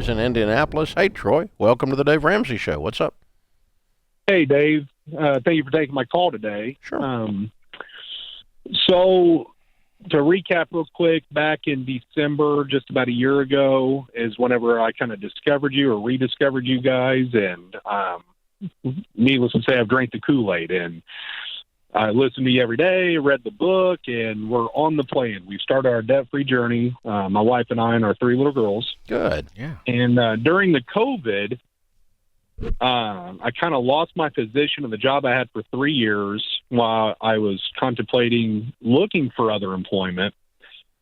is in Indianapolis. Hey, Troy, welcome to the Dave Ramsey Show. What's up? Hey, Dave. Thank you for taking my call today. Sure. So, to recap real quick, back in December, just about a year ago, is whenever I kind of discovered you or rediscovered you guys. And needless to say, I've drank the Kool-Aid. And I listen to you every day, read the book, and we're on the plan. We've started our debt-free journey, my wife and I and our 3 little girls. Good. Yeah. And during the COVID, I kind of lost my position of the job I had for 3 years while I was contemplating looking for other employment.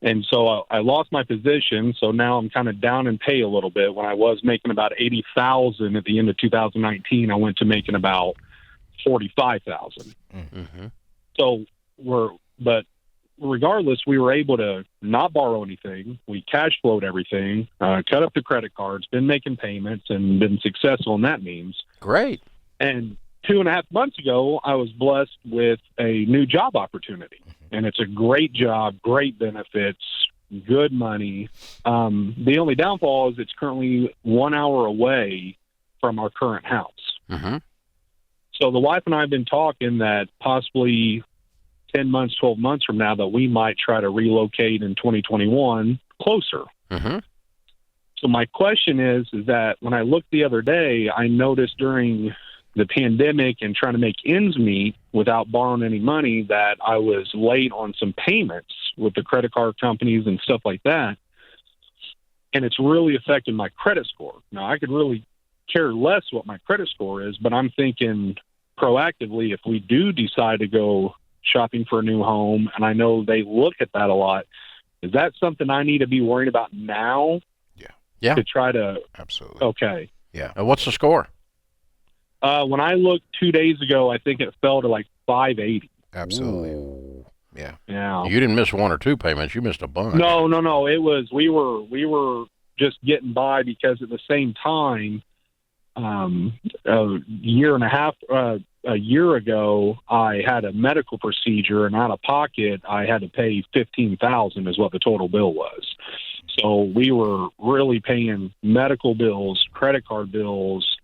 And so I lost my position. So now I'm kind of down in pay a little bit. When I was making about $80,000 at the end of 2019, I went to making about $45,000. Mm-hmm. So but regardless, we were able to not borrow anything. We cash flowed everything, cut up the credit cards, been making payments, and been successful in that means. Great. And 2.5 months ago, I was blessed with a new job opportunity. And it's a great job, great benefits, good money. The only downfall is it's currently 1 hour away from our current house. Mm-hmm. So the wife and I have been talking that possibly 10 months, 12 months from now that we might try to relocate in 2021 closer. Mm-hmm. So my question is that when I looked the other day, I noticed during the pandemic and trying to make ends meet without borrowing any money that I was late on some payments with the credit card companies and stuff like that. And it's really affected my credit score. Now, I could really care less what my credit score is, but I'm thinking proactively, if we do decide to go shopping for a new home, and I know they look at that a lot, is that something I need to be worried about now? Yeah. To try to... Absolutely. Okay. Yeah. What's the score? When I looked 2 days ago, I think it fell to like 580. Absolutely. Ooh. Yeah. Yeah. You didn't miss 1 or 2 payments. You missed a bunch. No. It was, we were just getting by because at the same time, a year ago, I had a medical procedure, and out of pocket, I had to pay $15,000 is what the total bill was. So we were really paying medical bills, credit card bills,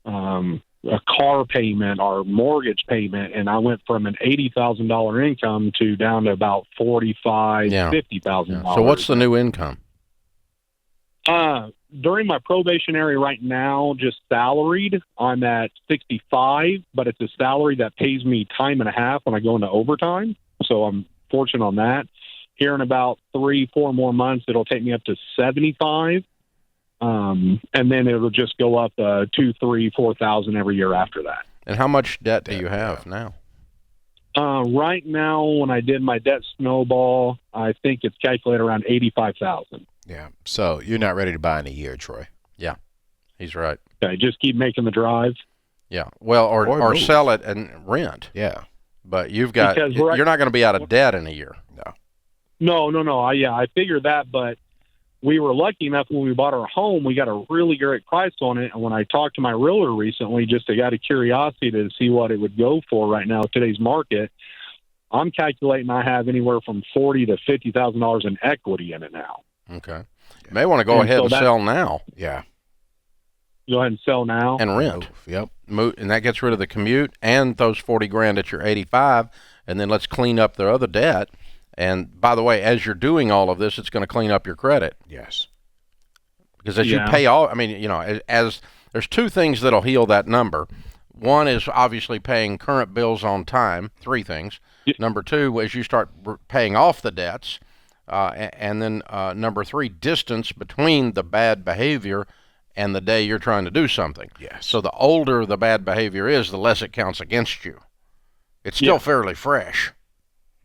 a car payment, our mortgage payment, and I went from an $80,000 income to down to about $50,000. So what's the new income? During my probationary right now, just salaried, I'm at 65, but it's a salary that pays me time and a half when I go into overtime. So I'm fortunate on that. Here in about 3-4 more months, it'll take me up to 75. And then it'll just go up 2,000, 3,000, 4,000 every year after that. And how much debt do you have now? Right now, when I did my debt snowball, I think it's calculated around 85,000. Yeah. So you're not ready to buy in a year, Troy. Yeah, he's right. Okay, just keep making the drive. Yeah. Well, or move. sell it and rent. Yeah. But you're not going to be out of debt in a year. No. I figured that, but we were lucky enough when we bought our home, we got a really great price on it. And when I talked to my realtor recently, just out of curiosity to see what it would go for right now, today's market, I'm calculating I have anywhere from $40,000 to $50,000 in equity in it now. Okay. You may want to go ahead and sell now. Yeah. Go ahead and sell now. And rent. Yep. And that gets rid of the commute and those $40,000 at your 85, and then let's clean up the other debt. And by the way, as you're doing all of this, it's going to clean up your credit. Yes. Because as you pay all, as there's 2 things that'll heal that number. One is obviously paying current bills on time. 3 things. Number 2, as you start paying off the debts, and then number 3, distance between the bad behavior and the day you're trying to do something. Yes. So the older the bad behavior is, the less it counts against you. It's still fairly fresh.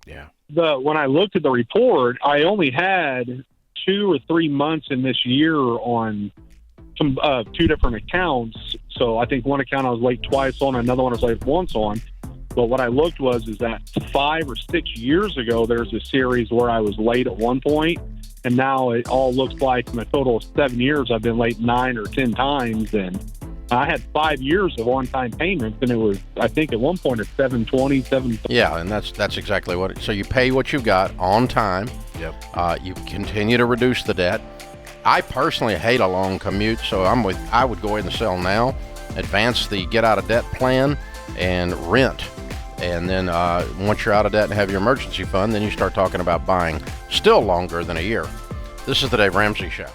Yeah. When I looked at the report, I only had 2 or 3 months in this year on some 2 different accounts. So I think one account I was late twice on, another one I was late once on. But what I looked is that 5 or 6 years ago, there's a series where I was late at one point, and now it all looks like in a total of 7 years, I've been late 9 or 10 times, and I had 5 years of on-time payments, and it was, I think, at one point at 720. Yeah, and that's exactly what. So you pay what you got on time. Yep. You continue to reduce the debt, I personally hate a long commute, so I would go ahead and sell now, advance the get out of debt plan, and rent. And then once you're out of debt and have your emergency fund, then you start talking about buying, still longer than a year. This is the Dave Ramsey Show.